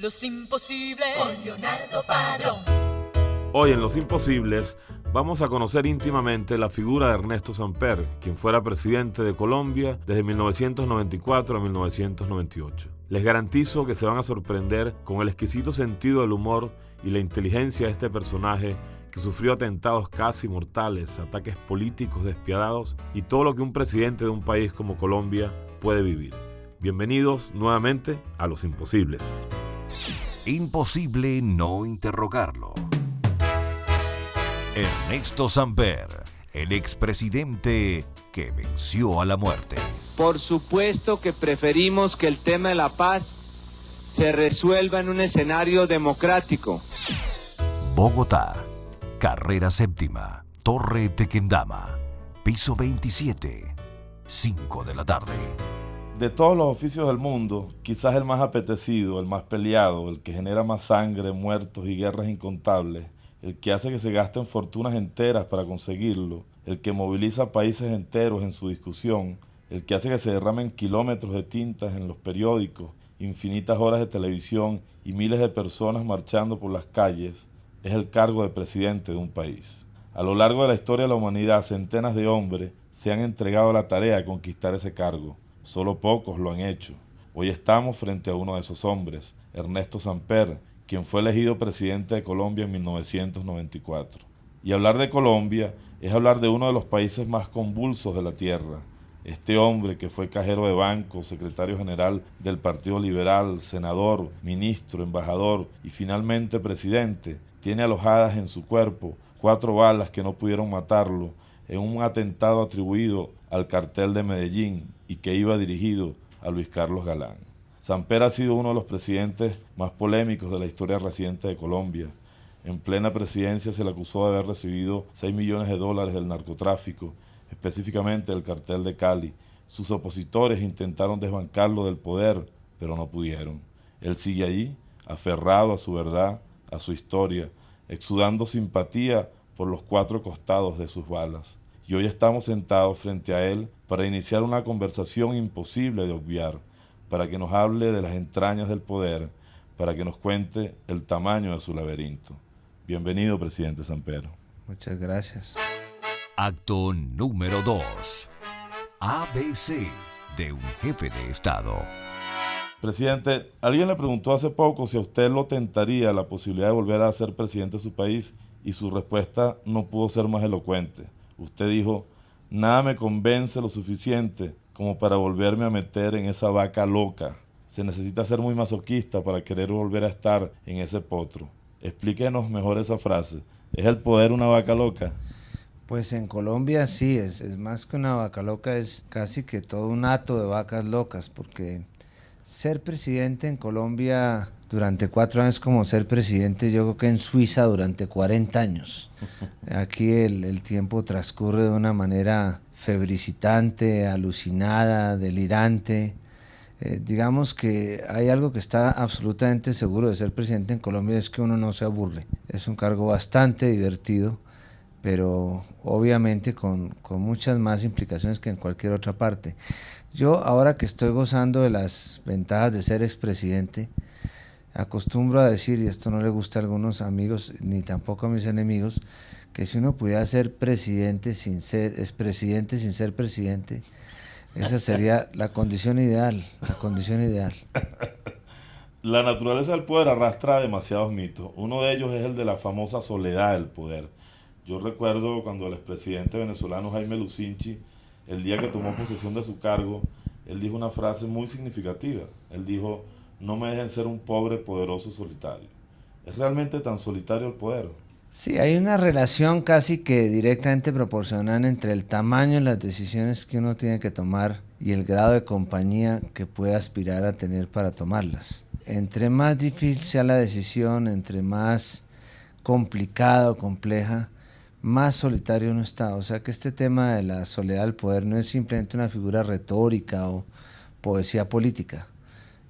Los Imposibles con Leonardo Padrón. Hoy en Los Imposibles vamos a conocer íntimamente la figura de Ernesto Samper, quien fuera presidente de Colombia desde 1994 a 1998. Les garantizo que se van a sorprender con el exquisito sentido del humor y la inteligencia de este personaje que sufrió atentados casi mortales, ataques políticos despiadados y todo lo que un presidente de un país como Colombia puede vivir. Bienvenidos nuevamente a Los Imposibles. Imposible no interrogarlo. Ernesto Samper, el expresidente que venció a la muerte. Por supuesto que preferimos que el tema de la paz se resuelva en un escenario democrático. Bogotá, carrera séptima, Torre Tequendama, piso 27, 5 de la tarde. De todos los oficios del mundo, quizás el más apetecido, el más peleado, el que genera más sangre, muertos y guerras incontables, el que hace que se gasten fortunas enteras para conseguirlo, el que moviliza países enteros en su discusión, el que hace que se derramen kilómetros de tintas en los periódicos, infinitas horas de televisión y miles de personas marchando por las calles, es el cargo de presidente de un país. A lo largo de la historia de la humanidad, centenas de hombres se han entregado a la tarea de conquistar ese cargo. Solo pocos lo han hecho. Hoy estamos frente a uno de esos hombres, Ernesto Samper, quien fue elegido presidente de Colombia en 1994. Y hablar de Colombia es hablar de uno de los países más convulsos de la tierra. Este hombre que fue cajero de banco, secretario general del Partido Liberal, senador, ministro, embajador y finalmente presidente, tiene alojadas en su cuerpo 4 balas que no pudieron matarlo en un atentado atribuido al cartel de Medellín y que iba dirigido a Luis Carlos Galán. Samper ha sido uno de los presidentes más polémicos de la historia reciente de Colombia. En plena presidencia se le acusó de haber recibido $6 millones del narcotráfico, específicamente del cartel de Cali. Sus opositores intentaron desbancarlo del poder, pero no pudieron. Él sigue allí, aferrado a su verdad, a su historia, exudando simpatía por los 4 costados de sus balas. Y hoy estamos sentados frente a él para iniciar una conversación imposible de obviar, para que nos hable de las entrañas del poder, para que nos cuente el tamaño de su laberinto. Bienvenido, presidente Samper. Muchas gracias. Acto número 2. ABC de un jefe de Estado. Presidente, alguien le preguntó hace poco si a usted lo tentaría la posibilidad de volver a ser presidente de su país y su respuesta no pudo ser más elocuente. Usted dijo: nada me convence lo suficiente como para volverme a meter en esa vaca loca. Se necesita ser muy masoquista para querer volver a estar en ese potro. Explíquenos mejor esa frase. ¿Es el poder una vaca loca? Pues en Colombia sí, es más que una vaca loca, es casi que todo un hato de vacas locas, porque ser presidente en Colombia durante 4 años como ser presidente, yo creo que en Suiza durante 40 años. Aquí el tiempo transcurre de una manera febricitante, alucinada, delirante. Digamos que hay algo que está absolutamente seguro de ser presidente en Colombia, es que uno no se aburre. Es un cargo bastante divertido, pero obviamente con muchas más implicaciones que en cualquier otra parte. Yo, ahora que estoy gozando de las ventajas de ser expresidente, acostumbro a decir, y esto no le gusta a algunos amigos ni tampoco a mis enemigos, que si uno pudiera ser presidente sin ser expresidente sin ser presidente, esa sería la condición ideal, la condición ideal. La naturaleza del poder arrastra demasiados mitos. Uno de ellos es el de la famosa soledad del poder. Yo recuerdo cuando el expresidente venezolano Jaime Lucinchi, el día que tomó posesión de su cargo, él dijo una frase muy significativa. Él dijo: no me dejen ser un pobre, poderoso solitario. ¿Es realmente tan solitario el poder? Sí, hay una relación casi que directamente proporcional entre el tamaño de las decisiones que uno tiene que tomar y el grado de compañía que puede aspirar a tener para tomarlas. Entre más difícil sea la decisión, entre más complicada o compleja, más solitario uno está. O sea que este tema de la soledad del poder no es simplemente una figura retórica o poesía política.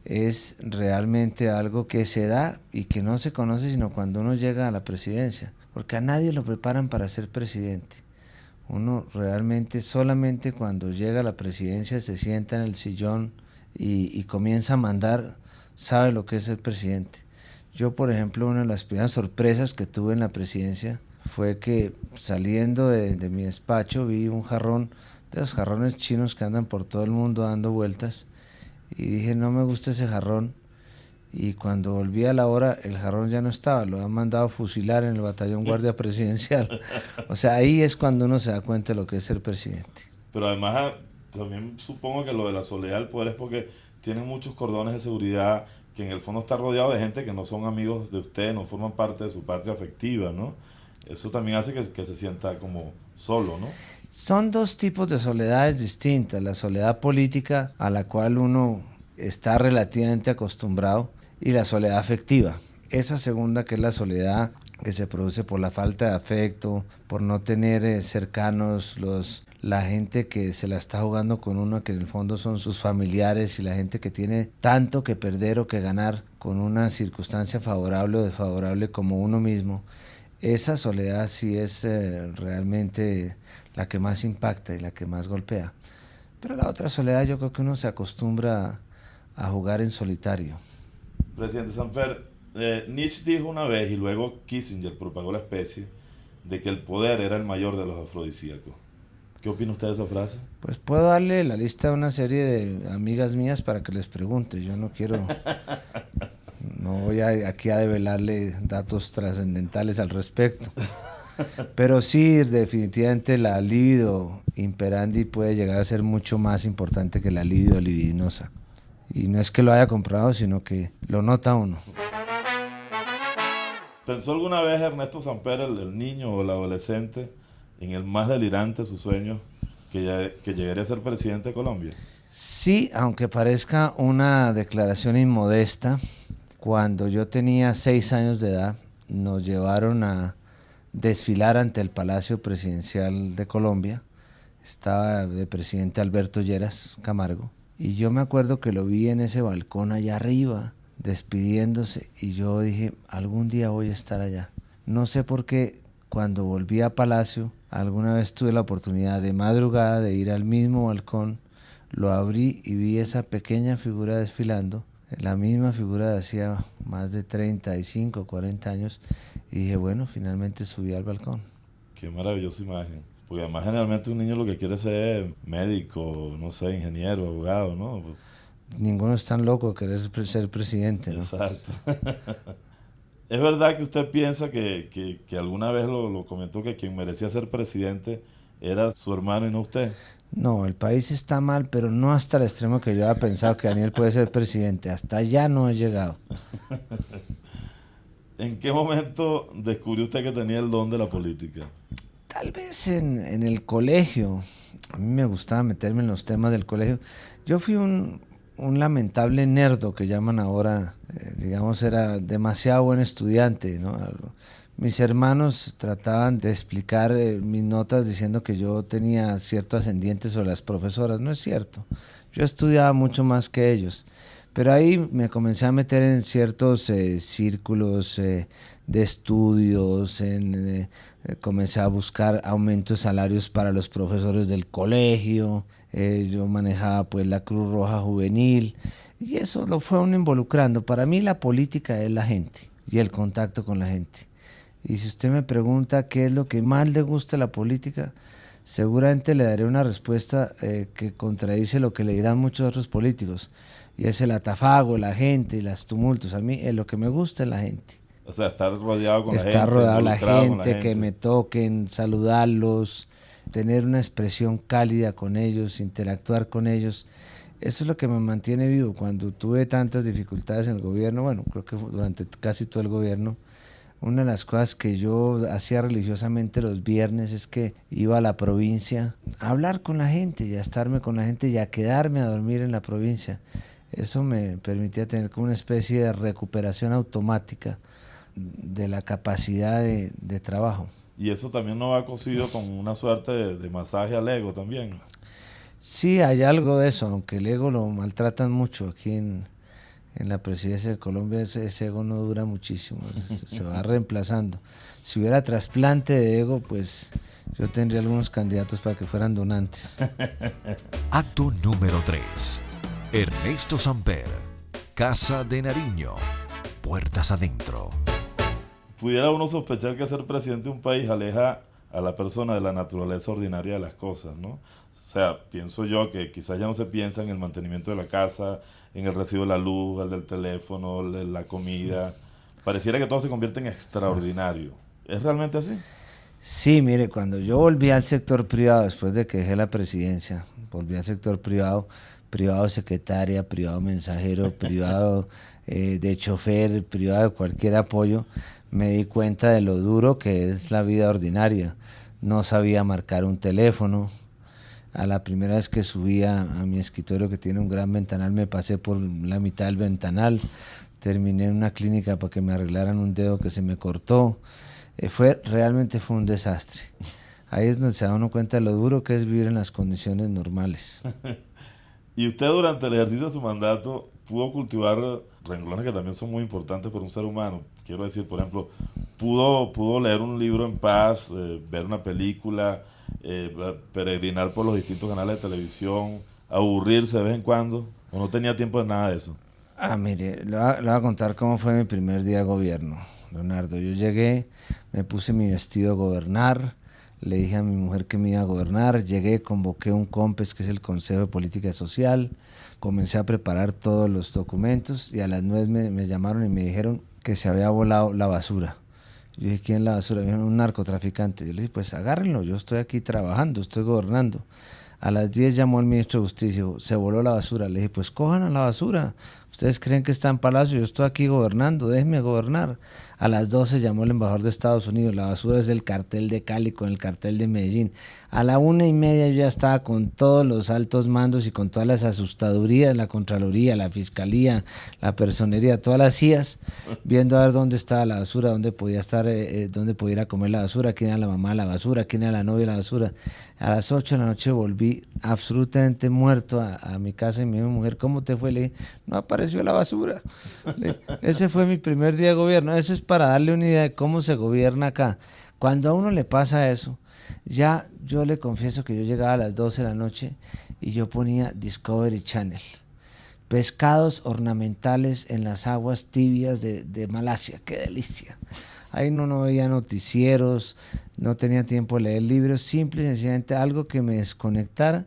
Es realmente algo que se da y que no se conoce sino cuando uno llega a la presidencia, porque a nadie lo preparan para ser presidente. Uno realmente solamente cuando llega a la presidencia se sienta en el sillón y comienza a mandar sabe lo que es ser presidente. Yo, por ejemplo, una de las primeras sorpresas que tuve en la presidencia fue que saliendo de mi despacho vi un jarrón, de los jarrones chinos que andan por todo el mundo dando vueltas, y dije, no me gusta ese jarrón, y cuando volví a la hora el jarrón ya no estaba, lo han mandado a fusilar en el batallón guardia presidencial. O sea, ahí es cuando uno se da cuenta de lo que es ser presidente. Pero además también supongo que lo de la soledad del poder es porque tienen muchos cordones de seguridad, que en el fondo está rodeado de gente que no son amigos de usted, no forman parte de su patria afectiva, ¿no? Eso también hace que se sienta como solo, ¿no? Son dos tipos de soledades distintas, la soledad política a la cual uno está relativamente acostumbrado y la soledad afectiva. Esa segunda, que es la soledad que se produce por la falta de afecto, por no tener cercanos la gente que se la está jugando con uno, que en el fondo son sus familiares, y la gente que tiene tanto que perder o que ganar con una circunstancia favorable o desfavorable como uno mismo. Esa soledad sí es realmente la que más impacta y la que más golpea. Pero la otra soledad, yo creo que uno se acostumbra a jugar en solitario. Presidente Samper, Nietzsche dijo una vez, y luego Kissinger propagó la especie, de que el poder era el mayor de los afrodisíacos. ¿Qué opina usted de esa frase? Pues puedo darle la lista a una serie de amigas mías para que les pregunte. Yo no quiero, no voy aquí a develarle datos trascendentales al respecto. Pero sí, definitivamente la libido imperandi puede llegar a ser mucho más importante que la libido libidinosa. Y no es que lo haya comprado, sino que lo nota uno. ¿Pensó alguna vez Ernesto Samper, el niño o el adolescente, en el más delirante de sus sueños, que llegaría a ser presidente de Colombia? Sí, aunque parezca una declaración inmodesta, cuando yo tenía 6 años de edad, nos llevaron a desfilar ante el Palacio Presidencial de Colombia. Estaba de presidente Alberto Lleras Camargo, y yo me acuerdo que lo vi en ese balcón allá arriba, despidiéndose, y yo dije, algún día voy a estar allá. No sé por qué, cuando volví a Palacio, alguna vez tuve la oportunidad de madrugada de ir al mismo balcón, lo abrí y vi esa pequeña figura desfilando, la misma figura de hacía más de 35, 40 años, y dije, bueno, finalmente subí al balcón. Qué maravillosa imagen. Porque además generalmente un niño lo que quiere es ser médico, no sé, ingeniero, abogado, ¿no? Ninguno es tan loco de querer ser presidente, ¿no? Exacto. ¿Es verdad que usted piensa que alguna vez lo comentó, que quien merecía ser presidente era su hermano y no usted? No, el país está mal, pero no hasta el extremo que yo había pensado que Daniel puede ser presidente. Hasta allá no he llegado. ¿En qué momento descubrió usted que tenía el don de la política? Tal vez en el colegio. A mí me gustaba meterme en los temas del colegio. Yo fui un lamentable nerdo, que llaman ahora, digamos, era demasiado buen estudiante, ¿no? Mis hermanos trataban de explicar mis notas diciendo que yo tenía cierto ascendiente sobre las profesoras. No es cierto. Yo estudiaba mucho más que ellos. Pero ahí me comencé a meter en ciertos círculos de estudios, comencé a buscar aumentos de salarios para los profesores del colegio, yo manejaba pues la Cruz Roja Juvenil, y eso lo fue uno involucrando. Para mí la política es la gente y el contacto con la gente. Y si usted me pregunta qué es lo que más le gusta de la política, seguramente le daré una respuesta que contradice lo que le dirán muchos otros políticos. Y es el atafago, la gente y los tumultos. A mí lo que me gusta es la gente. O sea, estar rodeado con la gente. Estar rodeado la gente, que me toquen, saludarlos, tener una expresión cálida con ellos, interactuar con ellos. Eso es lo que me mantiene vivo. Cuando tuve tantas dificultades en el gobierno, bueno, creo que durante casi todo el gobierno, una de las cosas que yo hacía religiosamente los viernes es que iba a la provincia a hablar con la gente y a estarme con la gente y a quedarme a dormir en la provincia. Eso me permitía tener como una especie de recuperación automática de la capacidad de trabajo. Y eso también no va cosido con una suerte de masaje al ego también. Sí, hay algo de eso, aunque el ego lo maltratan mucho aquí en la presidencia de Colombia. Ese ego no dura muchísimo, se va reemplazando. Si hubiera trasplante de ego, pues yo tendría algunos candidatos para que fueran donantes. Acto número 3. Ernesto Samper, Casa de Nariño, puertas adentro. Pudiera uno sospechar que ser presidente de un país aleja a la persona de la naturaleza ordinaria de las cosas, ¿no? O sea, pienso yo que quizás ya no se piensa en el mantenimiento de la casa, en el recibo de la luz, el del teléfono, el de la comida. Pareciera que todo se convierte en extraordinario. ¿Es realmente así? Sí, mire, cuando yo volví al sector privado, después de que dejé la presidencia, volví al sector privado, privado secretaria, privado mensajero, privado de chofer, privado de cualquier apoyo, me di cuenta de lo duro que es la vida ordinaria. No sabía marcar un teléfono. A la primera vez que subía a mi escritorio, que tiene un gran ventanal, me pasé por la mitad del ventanal. Terminé en una clínica para que me arreglaran un dedo que se me cortó. Realmente fue un desastre. Ahí es donde se da uno cuenta de lo duro que es vivir en las condiciones normales. Y usted durante el ejercicio de su mandato pudo cultivar renglones que también son muy importantes para un ser humano. Quiero decir, por ejemplo, pudo leer un libro en paz, ver una película, peregrinar por los distintos canales de televisión, aburrirse de vez en cuando, o no tenía tiempo de nada de eso. Mire, le voy a contar cómo fue mi primer día de gobierno, Leonardo. Yo llegué, me puse mi vestido a gobernar, le dije a mi mujer que me iba a gobernar, llegué, convoqué un COMPES, que es el Consejo de Política Social, comencé a preparar todos los documentos y a las 9 me llamaron y me dijeron que se había volado la basura. Yo dije, ¿quién es la basura? Me dijeron, un narcotraficante. Yo le dije, pues agárrenlo, yo estoy aquí trabajando, estoy gobernando. A las 10 llamó el ministro de Justicia, dijo, se voló la basura. Le dije, pues cojan a la basura. Ustedes creen que está en Palacio, yo estoy aquí gobernando, déjenme gobernar. A las 12 llamó el embajador de Estados Unidos, la basura es del cartel de Cali con el cartel de Medellín. A la 1:30 yo ya estaba con todos los altos mandos y con todas las asustadurías, la Contraloría, la Fiscalía, la Personería, todas las CIAs, viendo a ver dónde estaba la basura, dónde podía estar, dónde podía ir a comer la basura, quién era la mamá de la basura, quién era la novia de la basura. A las 8 de la noche volví absolutamente muerto a mi casa y me dijo, mujer, ¿cómo te fue? Le dije, no apareció la basura. Ese fue mi primer día de gobierno. Eso es para darle una idea de cómo se gobierna acá. Cuando a uno le pasa eso, ya yo le confieso que yo llegaba a las 12 de la noche y yo ponía Discovery Channel. Pescados ornamentales en las aguas tibias de Malasia, qué delicia. Ahí no veía noticieros, no tenía tiempo de leer libros, simple y sencillamente algo que me desconectara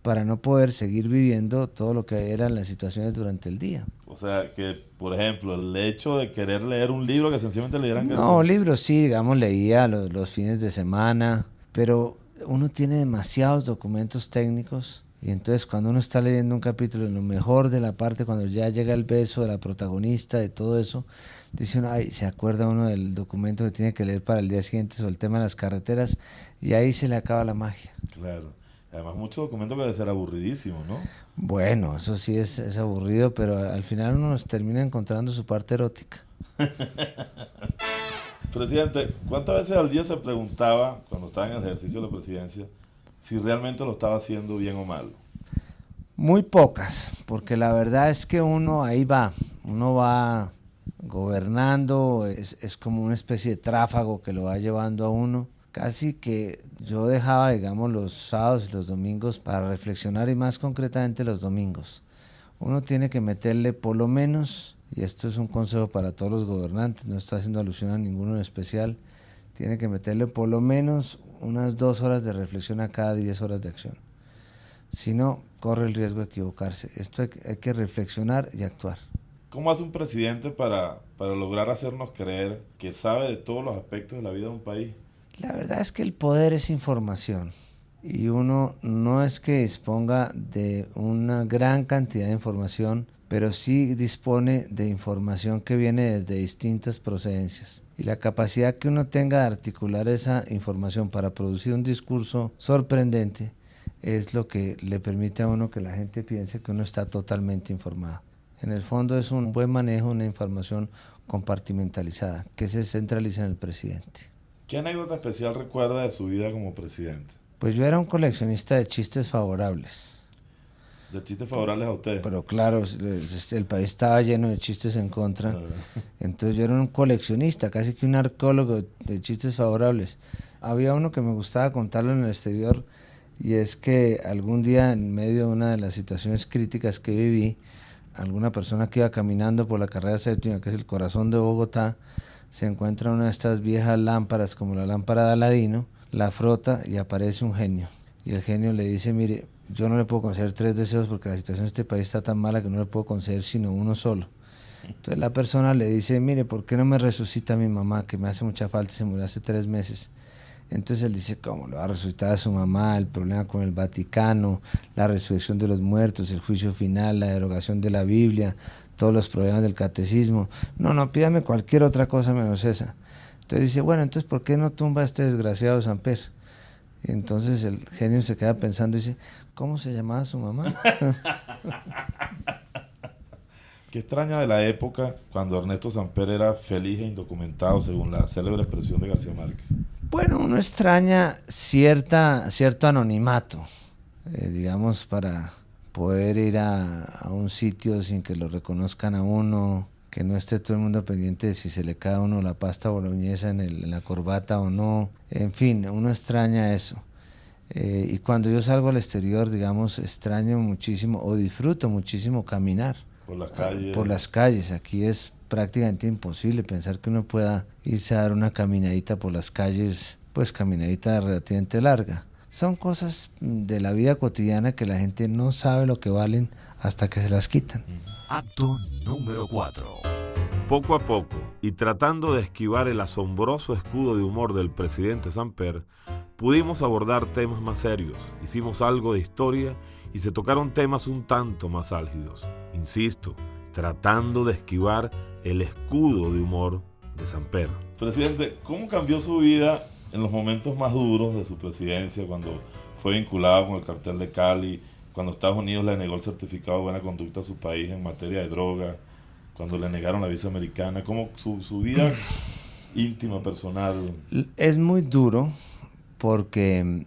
para no poder seguir viviendo todo lo que eran las situaciones durante el día. O sea, que, por ejemplo, el hecho de querer leer un libro que sencillamente leyeran... No, libros sí, digamos, leía los fines de semana, pero uno tiene demasiados documentos técnicos y entonces cuando uno está leyendo un capítulo, en lo mejor de la parte, cuando ya llega el beso de la protagonista, de todo eso, dice uno, ay, se acuerda uno del documento que tiene que leer para el día siguiente sobre el tema de las carreteras y ahí se le acaba la magia. Claro. Además, mucho documento que debe ser aburridísimo, ¿no? Bueno, eso sí es aburrido, pero al final uno nos termina encontrando su parte erótica. Presidente, ¿cuántas veces al día se preguntaba, cuando estaba en el ejercicio de la presidencia, si realmente lo estaba haciendo bien o mal? Muy pocas, porque la verdad es que uno va gobernando, es como una especie de tráfago que lo va llevando a uno. Casi que yo dejaba, digamos, los sábados y los domingos para reflexionar y más concretamente los domingos. Uno tiene que meterle por lo menos, y esto es un consejo para todos los gobernantes, no está haciendo alusión a ninguno en especial, tiene que meterle por lo menos unas 2 horas de reflexión a cada 10 horas de acción. Si no, corre el riesgo de equivocarse. Esto hay que reflexionar y actuar. ¿Cómo hace un presidente para lograr hacernos creer que sabe de todos los aspectos de la vida de un país? La verdad es que el poder es información y uno no es que disponga de una gran cantidad de información, pero sí dispone de información que viene desde distintas procedencias. Y la capacidad que uno tenga de articular esa información para producir un discurso sorprendente es lo que le permite a uno que la gente piense que uno está totalmente informado. En el fondo es un buen manejo de una información compartimentalizada que se centraliza en el presidente. ¿Qué anécdota especial recuerda de su vida como presidente? Pues yo era un coleccionista de chistes favorables. ¿De chistes favorables a usted? Pero claro, el país estaba lleno de chistes en contra. Entonces yo era un coleccionista, casi que un arqueólogo de chistes favorables. Había uno que me gustaba contarlo en el exterior y es que algún día en medio de una de las situaciones críticas que viví, alguna persona que iba caminando por la carrera séptima, que es el corazón de Bogotá, se encuentra una de estas viejas lámparas, como la lámpara de Aladino, la frota y aparece un genio. Y el genio le dice, mire, yo no le puedo conceder 3 deseos porque la situación de este país está tan mala que no le puedo conceder sino uno solo. Entonces la persona le dice, mire, ¿por qué no me resucita mi mamá, que me hace mucha falta, se murió hace 3 meses? Entonces él dice, ¿cómo lo va a resucitar a su mamá? El problema con el Vaticano, la resurrección de los muertos, el juicio final, la derogación de la Biblia, todos los problemas del catecismo. No, pídame cualquier otra cosa menos esa. Entonces dice, bueno, entonces ¿por qué no tumba a este desgraciado Samper? Y entonces el genio se queda pensando y dice, ¿cómo se llamaba su mamá? ¿Qué extraña de la época cuando Ernesto Samper era feliz e indocumentado, según la célebre expresión de García Márquez? Bueno, uno extraña cierto anonimato, digamos, para poder ir a un sitio sin que lo reconozcan a uno, que no esté todo el mundo pendiente de si se le cae a uno la pasta boloñesa en la corbata o no. En fin, uno extraña eso. Y cuando yo salgo al exterior, digamos, extraño muchísimo o disfruto muchísimo caminar. Por las calles. Por las calles. Aquí es prácticamente imposible pensar que uno pueda irse a dar una caminadita por las calles, pues caminadita relativamente larga. Son cosas de la vida cotidiana que la gente no sabe lo que valen hasta que se las quitan. Acto número 4. Poco a poco, y tratando de esquivar el asombroso escudo de humor del presidente Samper, pudimos abordar temas más serios, hicimos algo de historia y se tocaron temas un tanto más álgidos. Insisto, tratando de esquivar el escudo de humor de Samper. Presidente, ¿cómo cambió su vida en los momentos más duros de su presidencia, cuando fue vinculado con el cartel de Cali, cuando Estados Unidos le negó el certificado de buena conducta a su país en materia de droga, cuando le negaron la visa americana? ¿Cómo su vida íntima, personal? Es muy duro porque,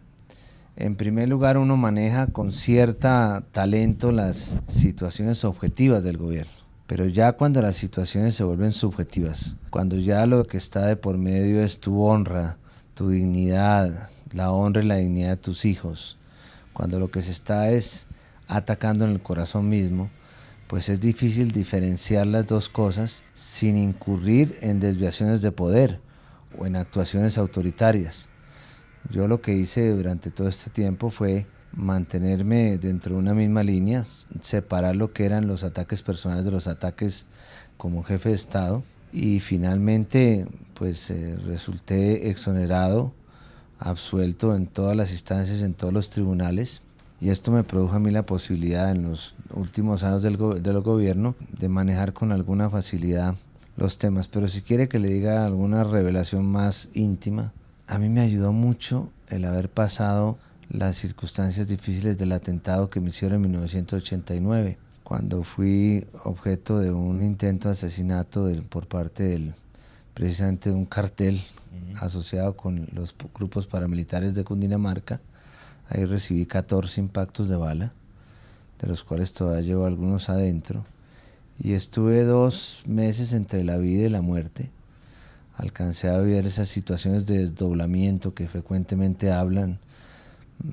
en primer lugar, uno maneja con cierta talento las situaciones objetivas del gobierno. Pero ya cuando las situaciones se vuelven subjetivas, cuando ya lo que está de por medio es tu honra, tu dignidad, la honra y la dignidad de tus hijos, cuando lo que se está es atacando en el corazón mismo, pues es difícil diferenciar las dos cosas sin incurrir en desviaciones de poder o en actuaciones autoritarias. Yo lo que hice durante todo este tiempo fue mantenerme dentro de una misma línea, separar lo que eran los ataques personales de los ataques como jefe de Estado, y finalmente pues resulté exonerado, absuelto en todas las instancias, en todos los tribunales, y esto me produjo a mí la posibilidad en los últimos años del gobierno de manejar con alguna facilidad los temas. Pero si quiere que le diga alguna revelación más íntima, a mí me ayudó mucho el haber pasado las circunstancias difíciles del atentado que me hicieron en 1989, cuando fui objeto de un intento de asesinato por parte precisamente de un cartel asociado con los grupos paramilitares de Cundinamarca. Ahí recibí 14 impactos de bala, de los cuales todavía llevo algunos adentro, y estuve 2 meses entre la vida y la muerte. Alcancé a ver esas situaciones de desdoblamiento que frecuentemente hablan,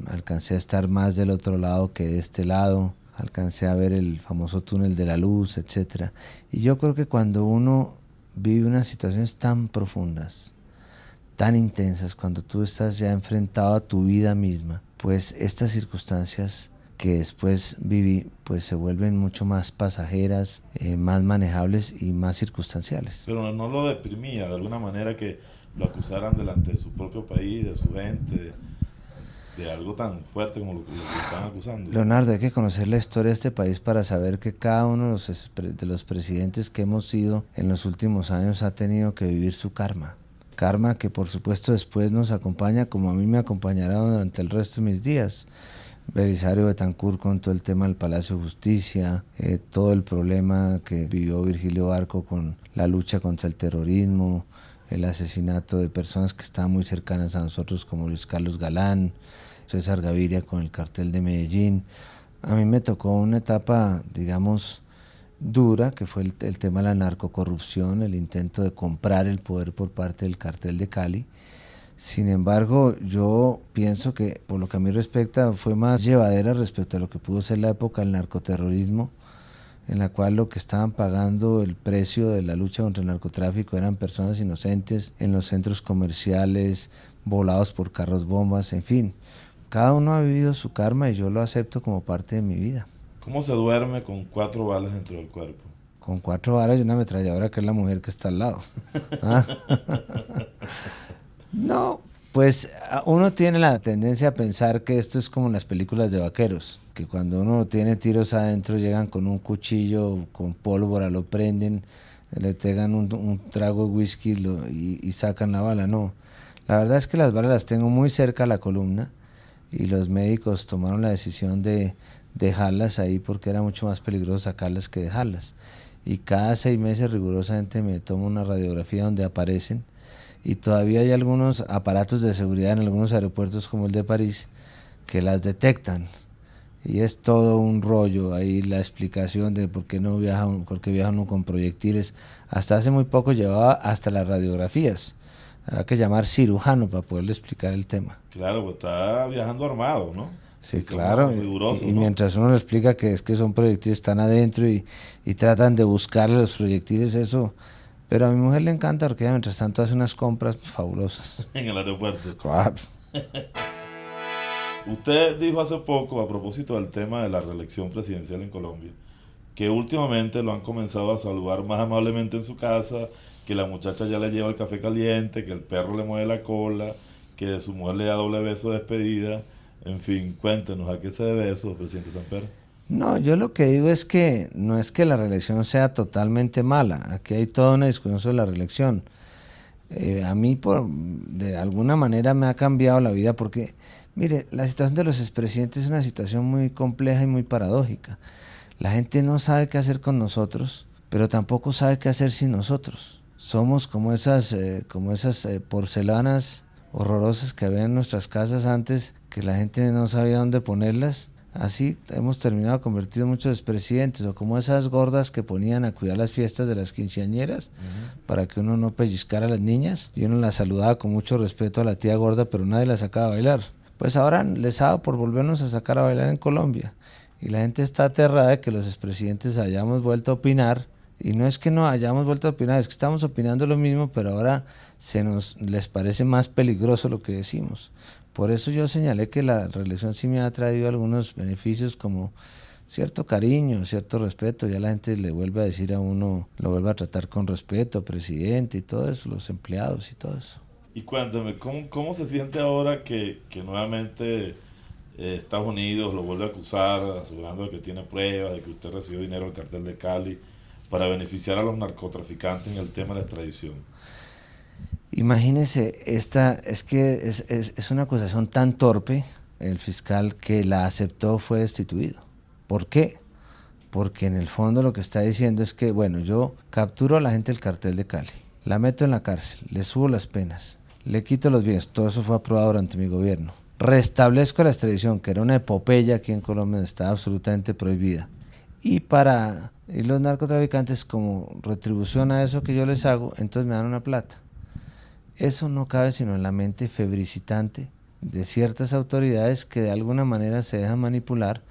alcancé a estar más del otro lado que de este lado, alcancé a ver el famoso túnel de la luz, etc. Y yo creo que cuando uno vive unas situaciones tan profundas, tan intensas, cuando tú estás ya enfrentado a tu vida misma, pues estas circunstancias que después viví, pues se vuelven mucho más pasajeras, más manejables y más circunstanciales. Pero no lo deprimía de alguna manera que lo acusaran delante de su propio país, de su gente, de algo tan fuerte como lo que están acusando. Leonardo, hay que conocer la historia de este país para saber que cada uno de los presidentes que hemos sido en los últimos años ha tenido que vivir su karma. Karma que por supuesto después nos acompaña, como a mí me acompañará durante el resto de mis días. Belisario Betancur con todo el tema del Palacio de Justicia, todo el problema que vivió Virgilio Barco con la lucha contra el terrorismo, el asesinato de personas que estaban muy cercanas a nosotros como Luis Carlos Galán, César Gaviria con el cartel de Medellín. A mí me tocó una etapa, digamos, dura, que fue el tema de la narcocorrupción, el intento de comprar el poder por parte del cartel de Cali. Sin embargo, yo pienso que, por lo que a mí respecta, fue más llevadera respecto a lo que pudo ser la época del narcoterrorismo, en la cual lo que estaban pagando el precio de la lucha contra el narcotráfico eran personas inocentes en los centros comerciales, volados por carros bombas, en fin. Cada uno ha vivido su karma y yo lo acepto como parte de mi vida. ¿Cómo se duerme con 4 balas dentro del cuerpo? Con 4 balas y una ametralladora que es la mujer que está al lado. ¿Ah? No, pues uno tiene la tendencia a pensar que esto es como en las películas de vaqueros, que cuando uno tiene tiros adentro llegan con un cuchillo, con pólvora, lo prenden, le pegan un trago de whisky y sacan la bala. No, la verdad es que las balas las tengo muy cerca a la columna y los médicos tomaron la decisión de dejarlas ahí porque era mucho más peligroso sacarlas que dejarlas. Y cada 6 meses rigurosamente me tomo una radiografía donde aparecen, y todavía hay algunos aparatos de seguridad en algunos aeropuertos como el de París que las detectan, y es todo un rollo ahí la explicación de por qué no viajan, por qué viajan uno con proyectiles. Hasta hace muy poco llevaba hasta las radiografías, había que llamar cirujano para poderle explicar el tema. Claro, pues está viajando armado, ¿no? Sí, claro, y ¿no? mientras uno le explica que es que son proyectiles, están adentro y tratan de buscarle los proyectiles, eso. Pero a mi mujer le encanta porque ella mientras tanto hace unas compras fabulosas. En el aeropuerto. Claro. Usted dijo hace poco, a propósito del tema de la reelección presidencial en Colombia, que últimamente lo han comenzado a saludar más amablemente en su casa, que la muchacha ya le lleva el café caliente, que el perro le mueve la cola, que su mujer le da doble beso de despedida. En fin, cuéntenos, ¿a qué se debe eso, presidente Samper? No, yo lo que digo es que no es que la reelección sea totalmente mala. Aquí hay toda una discusión sobre la reelección. A mí, de alguna manera, me ha cambiado la vida porque, mire, la situación de los expresidentes es una situación muy compleja y muy paradójica. La gente no sabe qué hacer con nosotros, pero tampoco sabe qué hacer sin nosotros. Somos como esas porcelanas horrorosas que había en nuestras casas antes, que la gente no sabía dónde ponerlas. Así hemos terminado convertidos muchos expresidentes, o como esas gordas que ponían a cuidar las fiestas de las quinceañeras para que uno no pellizcara a las niñas, y uno las saludaba con mucho respeto a la tía gorda, pero nadie la sacaba a bailar. Pues ahora les ha dado por volvernos a sacar a bailar en Colombia, y la gente está aterrada de que los expresidentes hayamos vuelto a opinar. Y no es que no hayamos vuelto a opinar, es que estamos opinando lo mismo, pero ahora les parece más peligroso lo que decimos. Por eso yo señalé que la reelección sí me ha traído algunos beneficios, como cierto cariño, cierto respeto. Ya la gente le vuelve a decir a uno, lo vuelve a tratar con respeto, presidente y todo eso, los empleados y todo eso. Y cuéntame, ¿cómo se siente ahora que nuevamente Estados Unidos lo vuelve a acusar, asegurando que tiene pruebas de que usted recibió dinero del cartel de Cali para beneficiar a los narcotraficantes en el tema de la extradición? Imagínese, es una acusación tan torpe. El fiscal que la aceptó fue destituido. ¿Por qué? Porque en el fondo lo que está diciendo es que, bueno, yo capturo a la gente del cartel de Cali, la meto en la cárcel, le subo las penas, le quito los bienes, todo eso fue aprobado durante mi gobierno. Restablezco la extradición, que era una epopeya aquí en Colombia, estaba absolutamente prohibida. Y los narcotraficantes, como retribución a eso que yo les hago, entonces me dan una plata. Eso no cabe sino en la mente febricitante de ciertas autoridades que de alguna manera se dejan manipular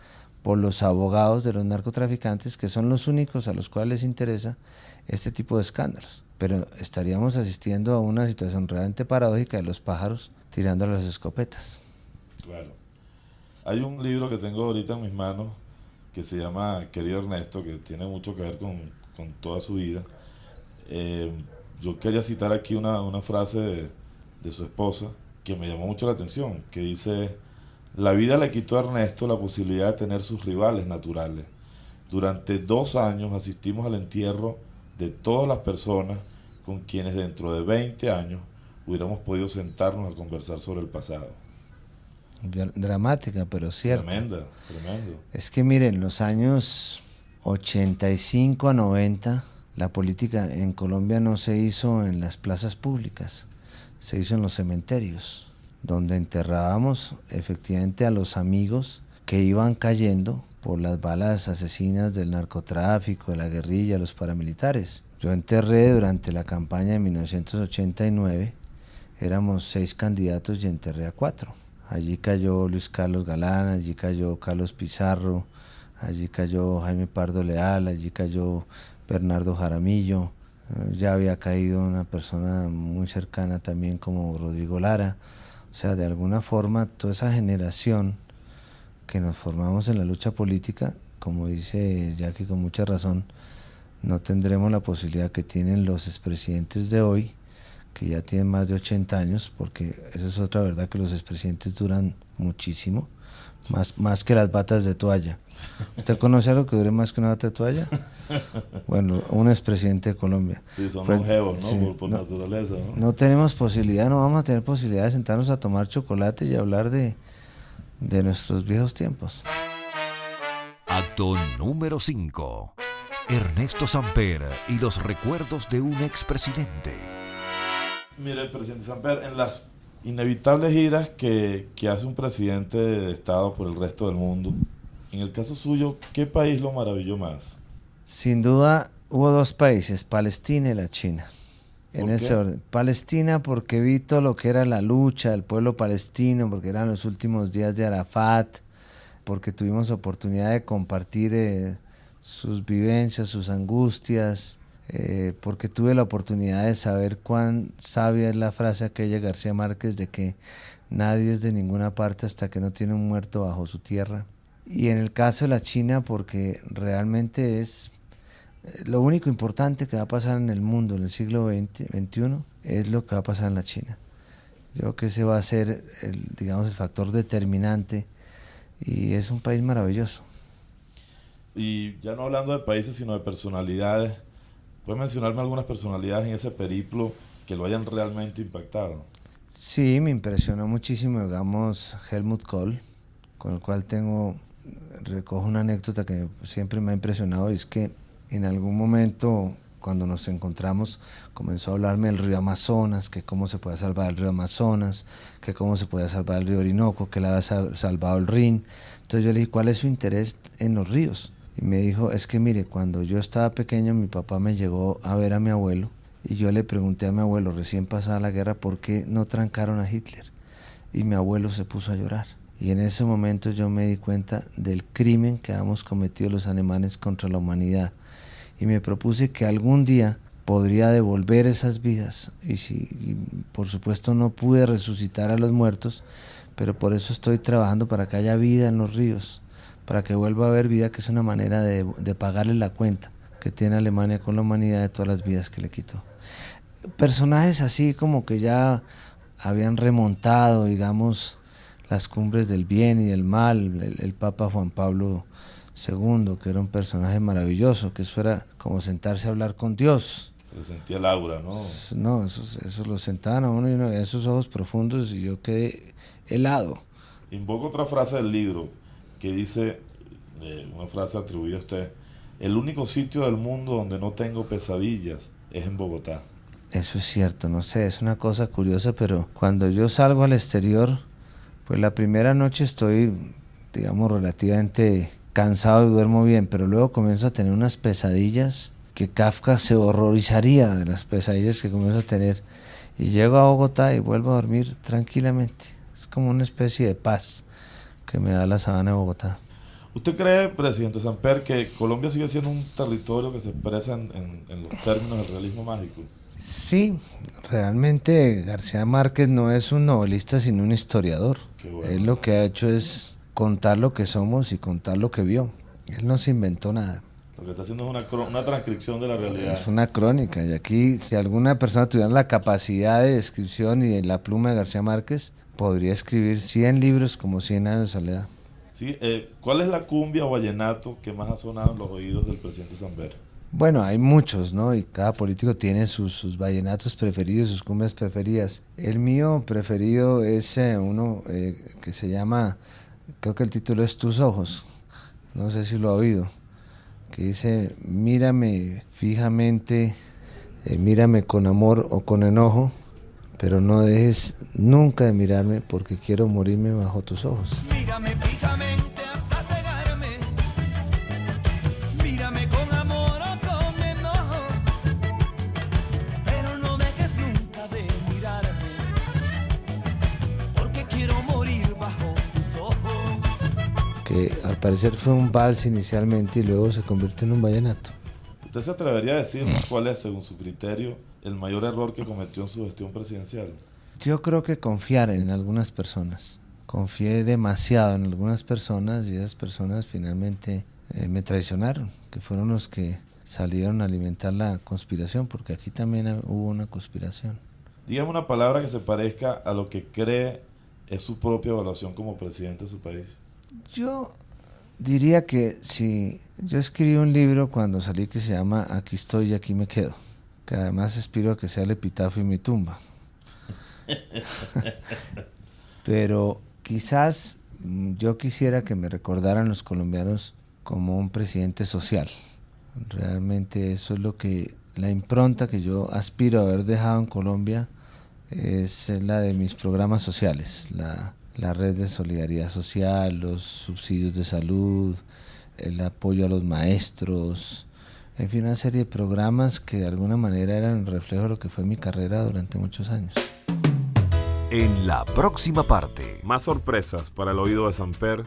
por los abogados de los narcotraficantes, que son los únicos a los cuales les interesa este tipo de escándalos. Pero estaríamos asistiendo a una situación realmente paradójica de los pájaros tirando a las escopetas. Claro. Hay un libro que tengo ahorita en mis manos que se llama Querido Ernesto, que tiene mucho que ver con toda su vida. Yo quería citar aquí una frase de su esposa que me llamó mucho la atención, que dice: la vida le quitó a Ernesto la posibilidad de tener sus rivales naturales. Durante 2 años asistimos al entierro de todas las personas con quienes dentro de 20 años hubiéramos podido sentarnos a conversar sobre el pasado. Dramática, pero cierta. Tremendo. Es que miren, los años 85 a 90, la política en Colombia no se hizo en las plazas públicas, se hizo en los cementerios, donde enterrábamos efectivamente a los amigos que iban cayendo por las balas asesinas del narcotráfico, de la guerrilla, los paramilitares. Yo enterré durante la campaña de 1989, éramos 6 candidatos y enterré a 4. Allí cayó Luis Carlos Galán, allí cayó Carlos Pizarro, allí cayó Jaime Pardo Leal, allí cayó Bernardo Jaramillo, ya había caído una persona muy cercana también como Rodrigo Lara. O sea, de alguna forma toda esa generación que nos formamos en la lucha política, como dice Jackie con mucha razón, no tendremos la posibilidad que tienen los expresidentes de hoy, que ya tienen más de 80 años, porque eso es otra verdad, que los expresidentes duran muchísimo, más que las batas de toalla. ¿Usted conoce algo que dure más que una bata de toalla? Bueno, un expresidente de Colombia. Sí, son Pues, longevos, ¿no? sí, Por naturaleza, ¿no? No tenemos posibilidad, no vamos a tener posibilidad de sentarnos a tomar chocolate y hablar de nuestros viejos tiempos. Acto número 5. Ernesto Samper y los recuerdos de un expresidente. Mire, presidente Samper, en las inevitables giras que hace un presidente de Estado por el resto del mundo, en el caso suyo, ¿qué país lo maravilló más? Sin duda hubo dos países, Palestina y la China, en ¿Por ese qué? orden. Palestina porque vi todo lo que era la lucha del pueblo palestino, porque eran los últimos días de Arafat, porque tuvimos oportunidad de compartir sus vivencias, sus angustias, porque tuve la oportunidad de saber cuán sabia es la frase aquella de García Márquez de que nadie es de ninguna parte hasta que no tiene un muerto bajo su tierra. Y en el caso de la China, porque realmente es lo único importante que va a pasar en el mundo en el siglo XXI es lo que va a pasar en la China. Yo creo que ese va a ser digamos, el factor determinante, y es un país maravilloso. Y ya no hablando de países, sino de personalidades, ¿puede mencionarme algunas personalidades en ese periplo que lo hayan realmente impactado? Sí, me impresionó muchísimo, digamos, Helmut Kohl, con el cual recojo una anécdota que siempre me ha impresionado, y es que en algún momento, cuando nos encontramos, comenzó a hablarme del río Amazonas, que cómo se puede salvar el río Amazonas, que cómo se puede salvar el río Orinoco, que le había salvado el Rin. Entonces yo le dije, ¿cuál es su interés en los ríos? Y me dijo, es que mire, cuando yo estaba pequeño, mi papá me llegó a ver a mi abuelo, y yo le pregunté a mi abuelo, recién pasada la guerra, ¿por qué no trancaron a Hitler? Y mi abuelo se puso a llorar. Y en ese momento yo me di cuenta del crimen que habíamos cometido los alemanes contra la humanidad. Y me propuse que algún día podría devolver esas vidas. Y por supuesto no pude resucitar a los muertos, pero por eso estoy trabajando para que haya vida en los ríos, para que vuelva a haber vida, que es una manera de pagarle la cuenta que tiene Alemania con la humanidad de todas las vidas que le quitó. Personajes así como que ya habían remontado, digamos, las cumbres del bien y del mal, el Papa Juan Pablo II, que era un personaje maravilloso, que eso era como sentarse a hablar con Dios. Se sentía el aura, ¿no? No, eso lo sentaban a uno y uno veía esos ojos profundos y yo quedé helado. Invoco otra frase del libro que dice, una frase atribuida a usted: el único sitio del mundo donde no tengo pesadillas es en Bogotá. Eso es cierto, no sé, es una cosa curiosa, pero cuando yo salgo al exterior, pues la primera noche estoy, digamos, relativamente cansado y duermo bien, pero luego comienzo a tener unas pesadillas que Kafka se horrorizaría de las pesadillas que comienzo a tener. Y llego a Bogotá y vuelvo a dormir tranquilamente. Es como una especie de paz que me da la sabana de Bogotá. ¿Usted cree, presidente Samper, que Colombia sigue siendo un territorio que se expresa en los términos del realismo mágico? Sí, realmente García Márquez no es un novelista sino un historiador. Qué bueno. Él lo que ha hecho es contar lo que somos y contar lo que vio. Él no se inventó nada. Lo que está haciendo es una transcripción de la realidad. Es una crónica, y aquí si alguna persona tuviera la capacidad de descripción y de la pluma de García Márquez, podría escribir 100 libros como 100 años de soledad. Sí, ¿cuál es la cumbia o vallenato que más ha sonado en los oídos del presidente Samper? Bueno, hay muchos, ¿no? Y cada político tiene sus vallenatos preferidos, sus cumbias preferidas. El mío preferido es uno que se llama, creo que el título es Tus ojos, no sé si lo ha oído, que dice: mírame fijamente, mírame con amor o con enojo, pero no dejes nunca de mirarme porque quiero morirme bajo tus ojos. Mírame fijamente hasta cegarme. Mírame con amor o con enojo. Pero no dejes nunca de mirarme. Porque quiero morir bajo tus ojos. que al parecer fue un vals inicialmente y luego se convirtió en un vallenato. ¿Usted se atrevería a decirnos cuál es, según su criterio, el mayor error que cometió en su gestión presidencial? Yo creo que confiar en algunas personas. Confié demasiado en algunas personas y esas personas finalmente me traicionaron, que fueron los que salieron a alimentar la conspiración, porque aquí también hubo una conspiración. Dígame una palabra que se parezca a lo que cree es su propia evaluación como presidente de su país. Yo diría que si yo escribí un libro cuando salí que se llama Aquí estoy y aquí me quedo, que además aspiro a que sea el epitafio en mi tumba. Pero quizás yo quisiera que me recordaran los colombianos como un presidente social. Realmente eso es la impronta que yo aspiro a haber dejado en Colombia, es la de mis programas sociales, la red de solidaridad social, los subsidios de salud, el apoyo a los maestros, en fin, una serie de programas que de alguna manera eran el reflejo de lo que fue mi carrera durante muchos años. En la próxima parte, Más sorpresas para el oído de Samper,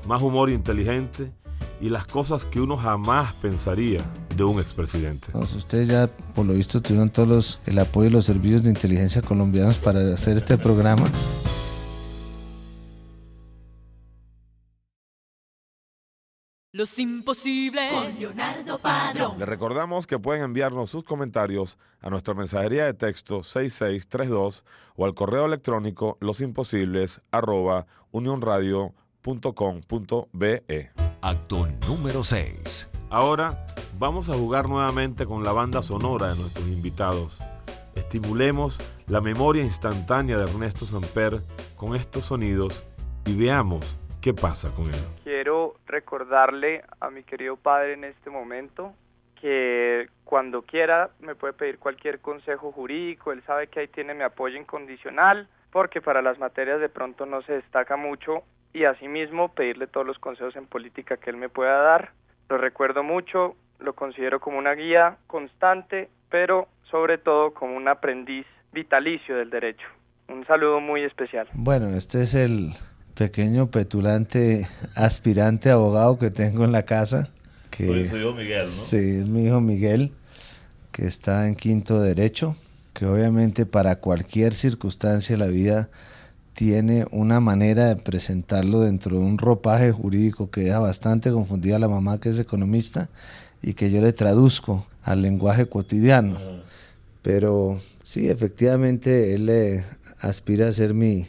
más humor inteligente y las cosas que uno jamás pensaría de un expresidente. Pues ustedes ya por lo visto tuvieron el apoyo de los servicios de inteligencia colombianos para hacer este programa. Los imposibles con Leonardo Padrón. Les recordamos que pueden enviarnos sus comentarios a nuestra mensajería de texto 6632 o al correo electrónico losimposibles@unionradio.com.be. acto número 6. Ahora vamos a jugar nuevamente con la banda sonora de nuestros invitados. Estimulemos la memoria instantánea de Ernesto Samper con estos sonidos y veamos qué pasa con él. Quiero recordarle a mi querido padre en este momento que cuando quiera me puede pedir cualquier consejo jurídico. Él sabe que ahí tiene mi apoyo incondicional, porque para las materias de pronto no se destaca mucho, y asimismo pedirle todos los consejos en política que él me pueda dar. Lo recuerdo mucho, lo considero como una guía constante, pero sobre todo como un aprendiz vitalicio del derecho. Un saludo muy especial. Bueno, este es el pequeño petulante aspirante abogado que tengo en la casa. Que Soy yo Miguel, ¿no? Sí, es mi hijo Miguel, que está en quinto derecho, que obviamente para cualquier circunstancia de la vida tiene una manera de presentarlo dentro de un ropaje jurídico que deja bastante confundida a la mamá, que es economista, y que yo le traduzco al lenguaje cotidiano. Pero sí, efectivamente él aspira a ser mi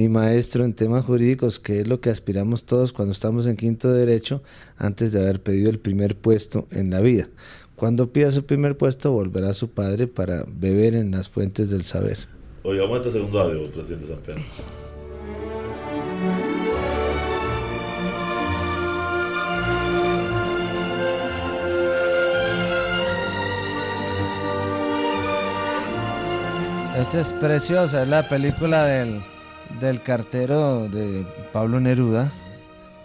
maestro en temas jurídicos, que es lo que aspiramos todos cuando estamos en quinto derecho, antes de haber pedido el primer puesto en la vida. Cuando pida su primer puesto, volverá a su padre para beber en las fuentes del saber. Oigamos este segundo audio, presidente Samper. Esta es preciosa, es la película del cartero de Pablo Neruda,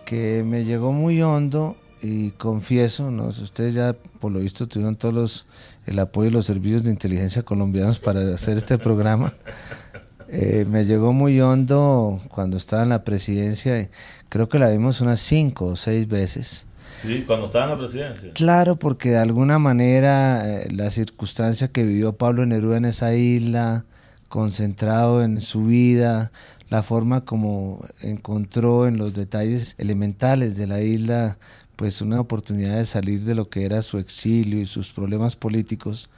que me llegó muy hondo y confieso, ¿no? Ustedes ya por lo visto tuvieron el apoyo de los servicios de inteligencia colombianos para hacer este programa. Me llegó muy hondo cuando estaba en la presidencia, creo que la vimos unas 5 o 6 veces. Sí, cuando estaba en la presidencia. Claro, porque de alguna manera la circunstancia que vivió Pablo Neruda en esa isla, concentrado en su vida, la forma como encontró en los detalles elementales de la isla, pues una oportunidad de salir de lo que era su exilio y sus problemas políticos.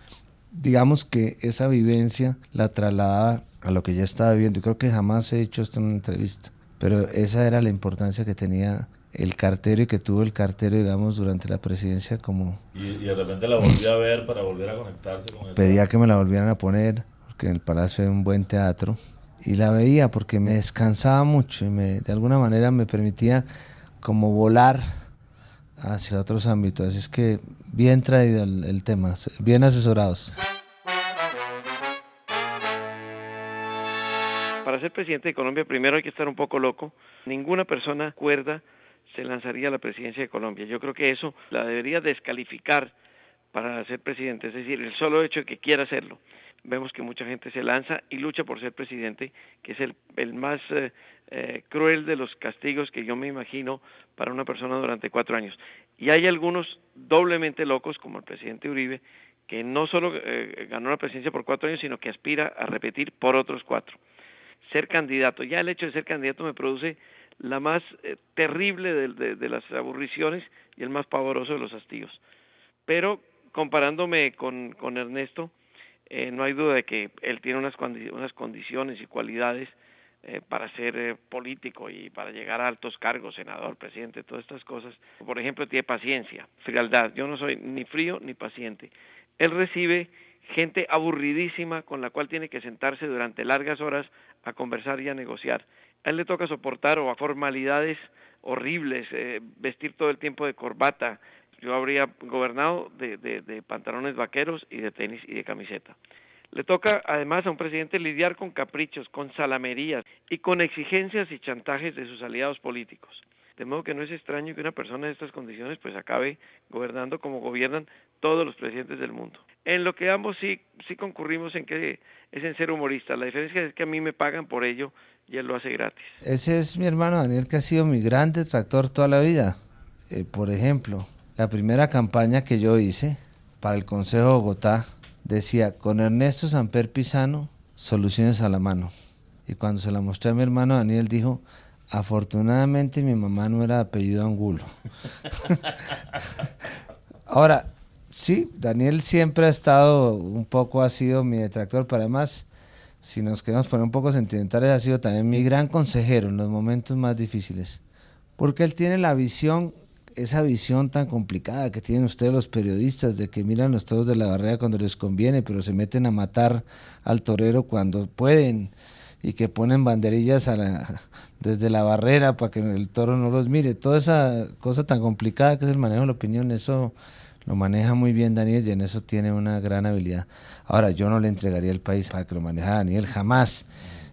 Digamos que esa vivencia la trasladaba a lo que ya estaba viviendo. Yo creo que jamás he hecho esto en una entrevista, pero esa era la importancia que tenía el cartero y que tuvo el cartero, digamos, durante la presidencia. Como Y de repente la volví a ver para volver a conectarse con eso. Pedía que me la volvieran a poner, porque en el Palacio hay un buen teatro, y la veía porque me descansaba mucho y de alguna manera me permitía como volar hacia otros ámbitos. Así es que bien traído el tema, bien asesorados. Para ser presidente de Colombia primero hay que estar un poco loco. Ninguna persona cuerda se lanzaría a la presidencia de Colombia. Yo creo que eso la debería descalificar para ser presidente, es decir, el solo hecho de que quiera hacerlo. vemos que mucha gente se lanza y lucha por ser presidente, que es el más cruel de los castigos que yo me imagino para una persona durante 4 años. Y hay algunos doblemente locos, como el presidente Uribe, que no solo ganó la presidencia por 4 años, sino que aspira a repetir por otros 4. Ser candidato, ya el hecho de ser candidato me produce la más terrible de las aburriciones y el más pavoroso de los hastíos. Pero comparándome con Ernesto, no hay duda de que él tiene unas condiciones y cualidades para ser político y para llegar a altos cargos, senador, presidente, todas estas cosas. Por ejemplo, tiene paciencia, frialdad. Yo no soy ni frío ni paciente. Él recibe gente aburridísima con la cual tiene que sentarse durante largas horas a conversar y a negociar. A él le toca soportar formalidades horribles, vestir todo el tiempo de corbata. Yo habría gobernado de pantalones vaqueros y de tenis y de camiseta. Le toca además a un presidente lidiar con caprichos, con salamerías y con exigencias y chantajes de sus aliados políticos. De modo que no es extraño que una persona de estas condiciones pues acabe gobernando como gobiernan todos los presidentes del mundo. En lo que ambos sí concurrimos en que es en ser humorista. La diferencia es que a mí me pagan por ello y él lo hace gratis. Ese es mi hermano Daniel, que ha sido mi gran detractor toda la vida. Por ejemplo, la primera campaña que yo hice para el Consejo de Bogotá decía: con Ernesto Samper Pisano, soluciones a la mano. Y cuando se la mostré a mi hermano Daniel, dijo: afortunadamente mi mamá no era de apellido Angulo. Ahora, sí, Daniel siempre ha sido mi detractor, pero además, si nos queremos poner un poco sentimentales, ha sido también mi gran consejero en los momentos más difíciles. Porque él tiene esa visión tan complicada que tienen ustedes los periodistas, de que miran los toros de la barrera cuando les conviene, pero se meten a matar al torero cuando pueden, y que ponen banderillas desde la barrera para que el toro no los mire. Toda esa cosa tan complicada que es el manejo de la opinión, eso lo maneja muy bien Daniel, y en eso tiene una gran habilidad. Ahora, yo no le entregaría el país para que lo manejara Daniel, jamás.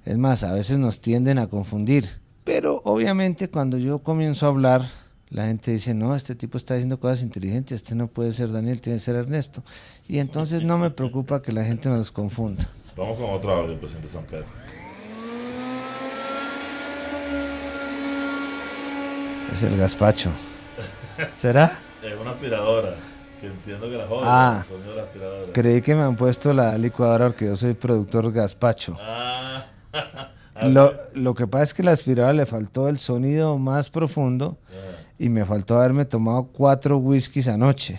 Es más, a veces nos tienden a confundir, pero obviamente cuando yo comienzo a hablar, la gente dice: no, este tipo está diciendo cosas inteligentes, este no puede ser Daniel, tiene que ser Ernesto. Y entonces no me preocupa que la gente nos confunda. Vamos con otro audio, presidente Samper. Es el gazpacho. ¿Será? Es una aspiradora, que entiendo que la joda, el sonido de la aspiradora. Creí que me han puesto la licuadora porque yo soy productor gazpacho. Lo que pasa es que la aspiradora le faltó el sonido más profundo y me faltó haberme tomado 4 whiskies anoche.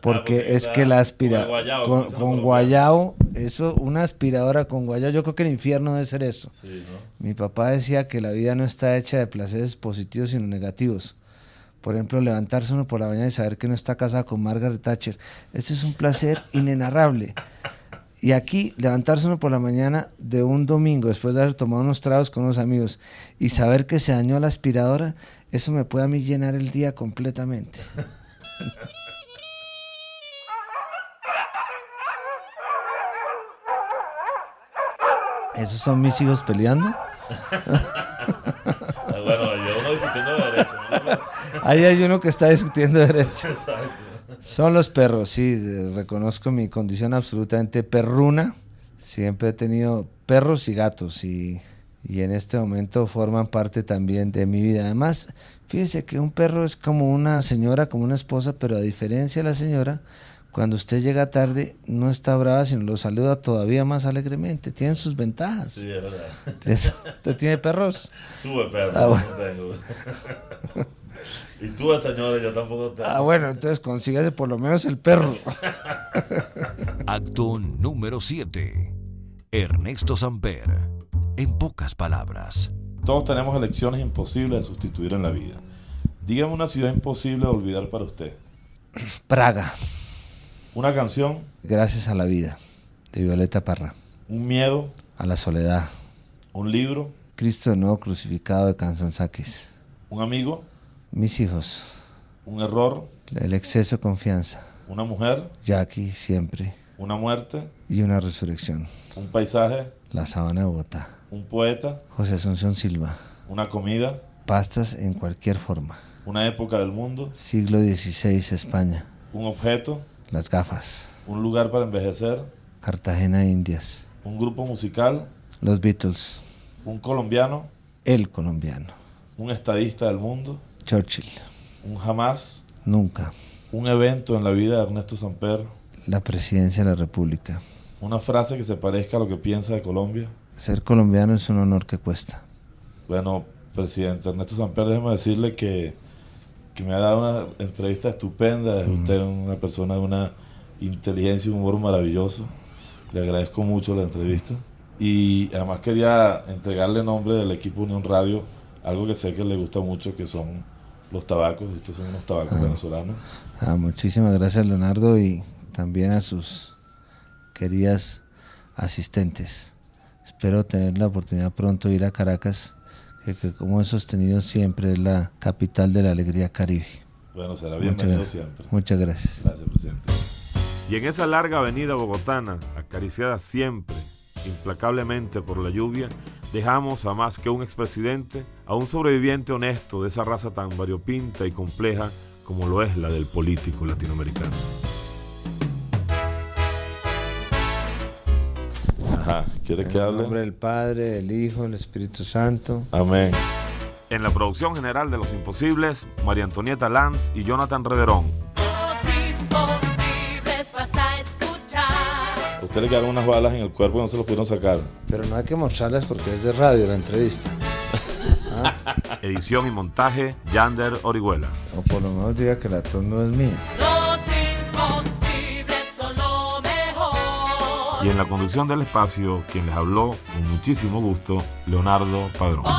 Porque es que la aspiradora con guayabo, eso, una aspiradora con guayabo, yo creo que el infierno debe ser eso. Sí, ¿no? Mi papá decía que la vida no está hecha de placeres positivos sino negativos. Por ejemplo, levantarse uno por la mañana y saber que no está casado con Margaret Thatcher, eso es un placer inenarrable. Y aquí, levantarse uno por la mañana de un domingo, después de haber tomado unos tragos con unos amigos, y saber que se dañó la aspiradora, eso me puede a mí llenar el día completamente. ¿Esos son mis hijos peleando? Bueno, hay uno discutiendo de derecho, ¿no? Ahí hay uno que está discutiendo derecho. Exacto. Son los perros, sí, reconozco mi condición absolutamente perruna. Siempre he tenido perros y gatos y en este momento forman parte también de mi vida. Además, fíjese que un perro es como una señora, como una esposa, pero a diferencia de la señora, cuando usted llega tarde no está brava, sino lo saluda todavía más alegremente. Tienen sus ventajas. Sí, es verdad. ¿Usted tiene perros? Tuve perros, bueno. no tengo. Y tuve señores, yo tampoco tengo. Bueno, entonces consígase por lo menos el perro. Acto número 7. Ernesto Samper. En pocas palabras. Todos tenemos elecciones imposibles de sustituir en la vida. Dígame una ciudad imposible de olvidar para usted. Praga. Una canción. Gracias a la vida, de Violeta Parra. Un miedo. A la soledad. Un libro. Cristo de nuevo crucificado, de Kazantzakis. Un amigo. Mis hijos. Un error. El exceso de confianza. Una mujer. Jackie, siempre. Una muerte. Y una resurrección. Un paisaje. La sabana de Bogotá. Un poeta. José Asunción Silva. Una comida. Pastas en cualquier forma. Una época del mundo. Siglo XVI, España. Un objeto. Las gafas. Un lugar para envejecer. Cartagena de Indias. Un grupo musical, Los Beatles. un colombiano, El colombiano. un estadista del mundo, Churchill. un jamás, Nunca. un evento en la vida de Ernesto Samper, La presidencia de la República. una frase que se parezca a lo que piensa de Colombia. Ser colombiano es un honor que cuesta. Bueno, presidente Ernesto Samper, déjeme decirle que me ha dado una entrevista estupenda. Es usted una persona de una inteligencia y un humor maravilloso. Le agradezco mucho la entrevista. Y además quería entregarle en nombre del equipo Unión Radio algo que sé que le gusta mucho, que son los tabacos. Estos son unos tabacos venezolanos. Muchísimas gracias, Leonardo, y también a sus queridas asistentes. Espero tener la oportunidad pronto de ir a Caracas, que como he sostenido siempre es la capital de la alegría caribe. Bueno, será bienvenido siempre. Muchas gracias. Gracias, presidente. Y en esa larga avenida bogotana, acariciada siempre, implacablemente por la lluvia, dejamos a más que un expresidente, a un sobreviviente honesto de esa raza tan variopinta y compleja como lo es la del político latinoamericano. Ajá, ¿quiere que En el hable? nombre del Padre, del Hijo, del Espíritu Santo. Amén. En la producción general de Los Imposibles, María Antonieta Lanz y Jonathan Reverón. Los imposibles vas a escuchar. A usted le quedaron unas balas en el cuerpo y no se los pudieron sacar. Pero no hay que mostrarlas porque es de radio la entrevista. Edición y montaje, Yander Orihuela. O por lo menos diga que la tos no es mía. Los imposibles son lo mejor. Y en la conducción del espacio, quien les habló con muchísimo gusto, Leonardo Padrón. Por